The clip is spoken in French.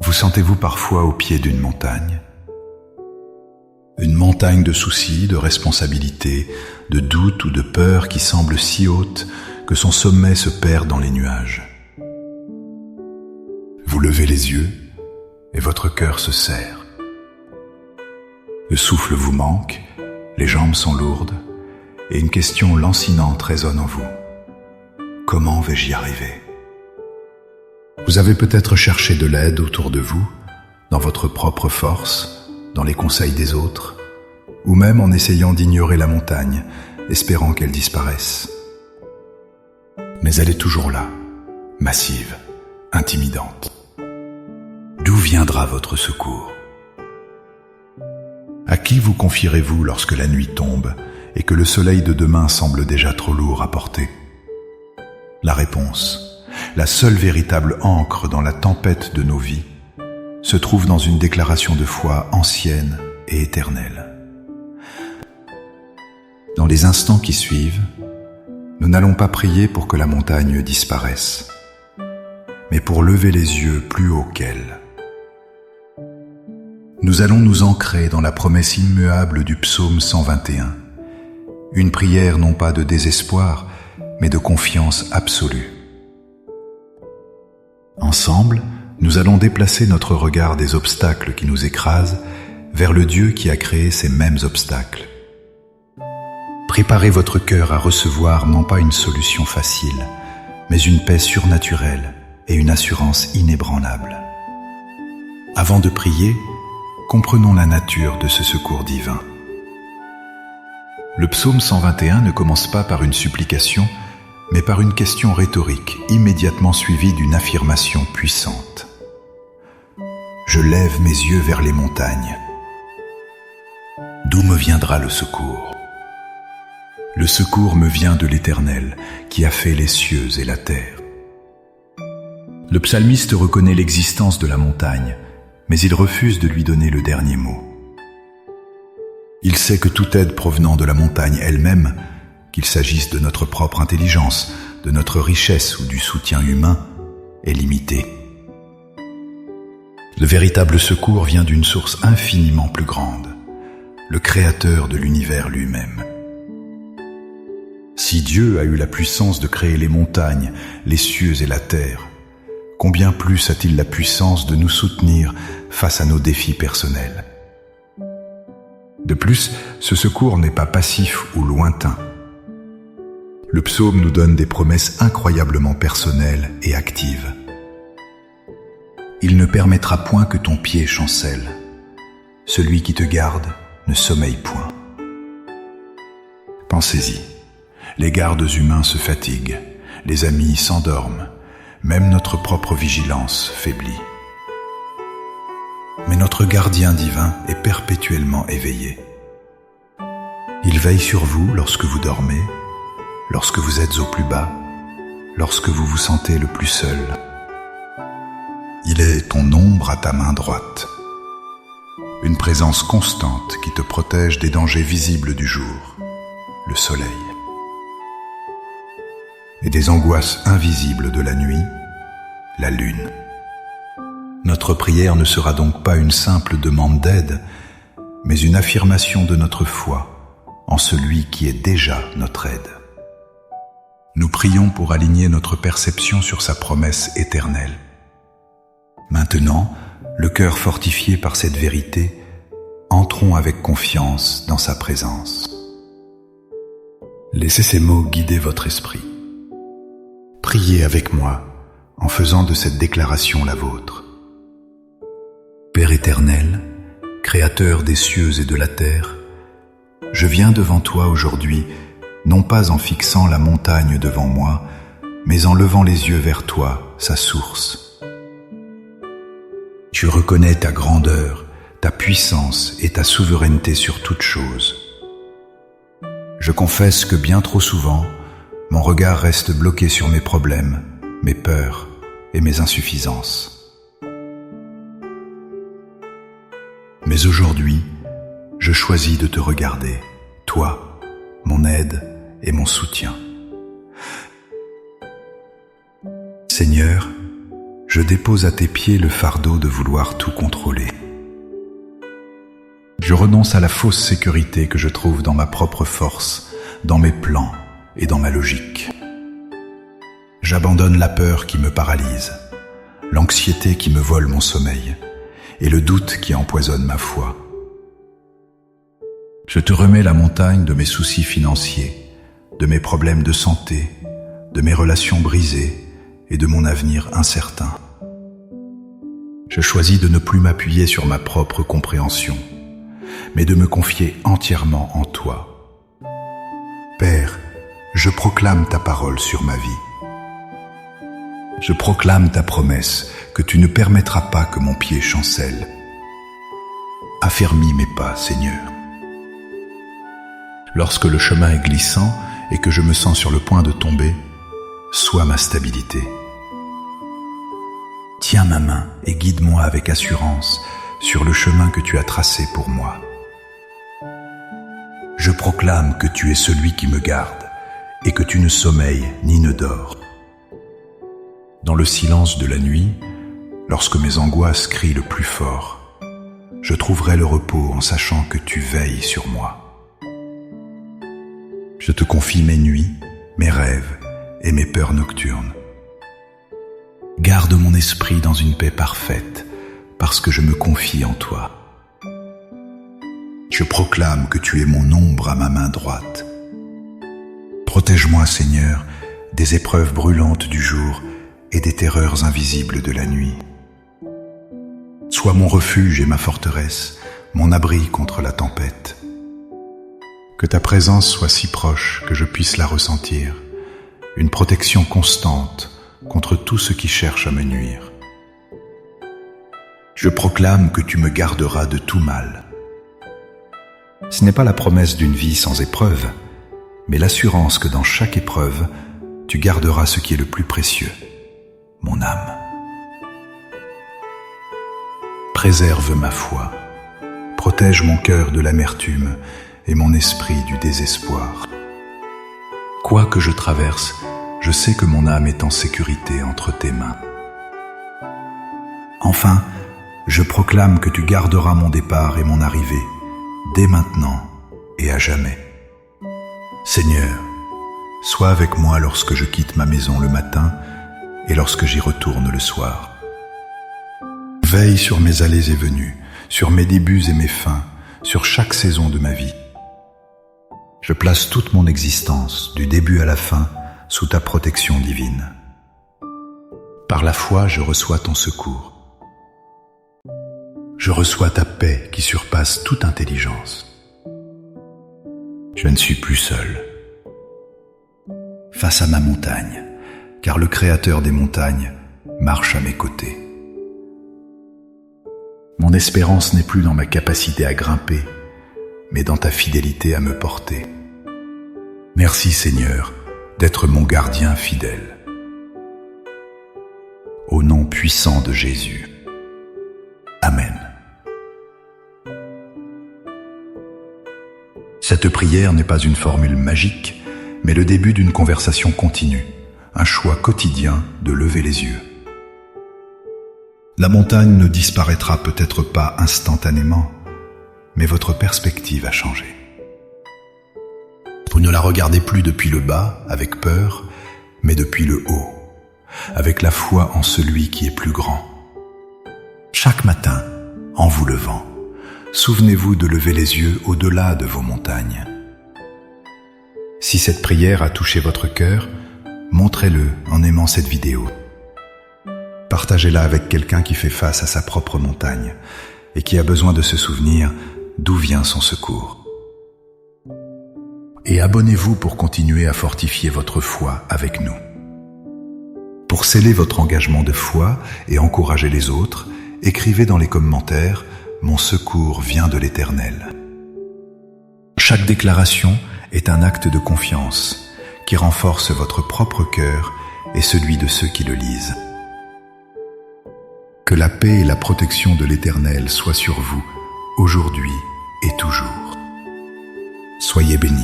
Vous sentez-vous parfois au pied d'une montagne? Une montagne de soucis, de responsabilités, de doutes ou de peurs qui semble si haute que son sommet se perd dans les nuages. Vous levez les yeux et votre cœur se serre. Le souffle vous manque, les jambes sont lourdes et une question lancinante résonne en vous. Comment vais-je y arriver? Vous avez peut-être cherché de l'aide autour de vous, dans votre propre force, dans les conseils des autres, ou même en essayant d'ignorer la montagne, espérant qu'elle disparaisse. Mais elle est toujours là, massive, intimidante. D'où viendra votre secours? À qui vous confierez-vous lorsque la nuit tombe et que le soleil de demain semble déjà trop lourd à porter? La réponse, la seule véritable ancre dans la tempête de nos vies, se trouve dans une déclaration de foi ancienne et éternelle. Dans les instants qui suivent, nous n'allons pas prier pour que la montagne disparaisse, mais pour lever les yeux plus haut qu'elle. Nous allons nous ancrer dans la promesse immuable du psaume 121, une prière non pas de désespoir, mais de confiance absolue. Ensemble, nous allons déplacer notre regard des obstacles qui nous écrasent vers le Dieu qui a créé ces mêmes obstacles. Préparez votre cœur à recevoir non pas une solution facile, mais une paix surnaturelle et une assurance inébranlable. Avant de prier, comprenons la nature de ce secours divin. Le psaume 121 ne commence pas par une supplication, mais par une question rhétorique, immédiatement suivie d'une affirmation puissante. Je lève mes yeux vers les montagnes. D'où me viendra le secours? Le secours me vient de l'Éternel, qui a fait les cieux et la terre. Le psalmiste reconnaît l'existence de la montagne, mais il refuse de lui donner le dernier mot. Il sait que toute aide provenant de la montagne elle-même, qu'il s'agisse de notre propre intelligence, de notre richesse ou du soutien humain, est limitée. Le véritable secours vient d'une source infiniment plus grande, le Créateur de l'univers lui-même. Si Dieu a eu la puissance de créer les montagnes, les cieux et la terre, combien plus a-t-il la puissance de nous soutenir face à nos défis personnels? De plus, ce secours n'est pas passif ou lointain. Le psaume nous donne des promesses incroyablement personnelles et actives. Il ne permettra point que ton pied chancelle. Celui qui te garde ne sommeille point. Pensez-y. Les gardes humains se fatiguent, les amis s'endorment, même notre propre vigilance faiblit. Mais notre gardien divin est perpétuellement éveillé. Il veille sur vous lorsque vous dormez, lorsque vous êtes au plus bas, lorsque vous vous sentez le plus seul. Il est ton ombre à ta main droite, une présence constante qui te protège des dangers visibles du jour, le soleil, et des angoisses invisibles de la nuit, la lune. Notre prière ne sera donc pas une simple demande d'aide, mais une affirmation de notre foi en celui qui est déjà notre aide. Nous prions pour aligner notre perception sur sa promesse éternelle. Maintenant, le cœur fortifié par cette vérité, entrons avec confiance dans sa présence. Laissez ces mots guider votre esprit. Priez avec moi en faisant de cette déclaration la vôtre. Père éternel, Créateur des cieux et de la terre, je viens devant toi aujourd'hui, non pas en fixant la montagne devant moi, mais en levant les yeux vers toi, sa source. Tu reconnais ta grandeur, ta puissance et ta souveraineté sur toute chose. Je confesse que bien trop souvent, mon regard reste bloqué sur mes problèmes, mes peurs et mes insuffisances. Mais aujourd'hui, je choisis de te regarder, toi, mon aide et mon soutien. Seigneur, je dépose à tes pieds le fardeau de vouloir tout contrôler. Je renonce à la fausse sécurité que je trouve dans ma propre force, dans mes plans et dans ma logique. J'abandonne la peur qui me paralyse, l'anxiété qui me vole mon sommeil et le doute qui empoisonne ma foi. Je te remets la montagne de mes soucis financiers, de mes problèmes de santé, de mes relations brisées et de mon avenir incertain. Je choisis de ne plus m'appuyer sur ma propre compréhension, mais de me confier entièrement en toi. Père, je proclame ta parole sur ma vie. Je proclame ta promesse que tu ne permettras pas que mon pied chancelle. Affermis mes pas, Seigneur. Lorsque le chemin est glissant et que je me sens sur le point de tomber, sois ma stabilité. Tiens ma main et guide-moi avec assurance sur le chemin que tu as tracé pour moi. Je proclame que tu es celui qui me garde et que tu ne sommeilles ni ne dors. Dans le silence de la nuit, lorsque mes angoisses crient le plus fort, je trouverai le repos en sachant que tu veilles sur moi. Je te confie mes nuits, mes rêves et mes peurs nocturnes. Garde mon esprit dans une paix parfaite, parce que je me confie en toi. Je proclame que tu es mon ombre à ma main droite. Protège-moi, Seigneur, des épreuves brûlantes du jour et des terreurs invisibles de la nuit. Sois mon refuge et ma forteresse, mon abri contre la tempête. Que ta présence soit si proche que je puisse la ressentir, une protection constante contre tout ce qui cherche à me nuire. Je proclame que tu me garderas de tout mal. Ce n'est pas la promesse d'une vie sans épreuve, mais l'assurance que dans chaque épreuve, tu garderas ce qui est le plus précieux, mon âme. Préserve ma foi, protège mon cœur de l'amertume et mon esprit du désespoir. Quoi que je traverse, je sais que mon âme est en sécurité entre tes mains. Enfin, je proclame que tu garderas mon départ et mon arrivée, dès maintenant et à jamais. Seigneur, sois avec moi lorsque je quitte ma maison le matin et lorsque j'y retourne le soir. Veille sur mes allées et venues, sur mes débuts et mes fins, sur chaque saison de ma vie. Je place toute mon existence, du début à la fin, sous ta protection divine. Par la foi, je reçois ton secours. Je reçois ta paix qui surpasse toute intelligence. Je ne suis plus seul. Face à ma montagne, car le Créateur des montagnes marche à mes côtés. Mon espérance n'est plus dans ma capacité à grimper, mais dans ta fidélité à me porter. Merci Seigneur d'être mon gardien fidèle. Au nom puissant de Jésus. Amen. Cette prière n'est pas une formule magique, mais le début d'une conversation continue, un choix quotidien de lever les yeux. La montagne ne disparaîtra peut-être pas instantanément, mais votre perspective a changé. Vous ne la regardez plus depuis le bas, avec peur, mais depuis le haut, avec la foi en celui qui est plus grand. Chaque matin, en vous levant, souvenez-vous de lever les yeux au-delà de vos montagnes. Si cette prière a touché votre cœur, montrez-le en aimant cette vidéo. Partagez-la avec quelqu'un qui fait face à sa propre montagne et qui a besoin de se souvenir d'où vient son secours. Et abonnez-vous pour continuer à fortifier votre foi avec nous. Pour sceller votre engagement de foi et encourager les autres, écrivez dans les commentaires « Mon secours vient de l'Éternel ». Chaque déclaration est un acte de confiance qui renforce votre propre cœur et celui de ceux qui le lisent. Que la paix et la protection de l'Éternel soient sur vous, aujourd'hui et toujours. Soyez bénis.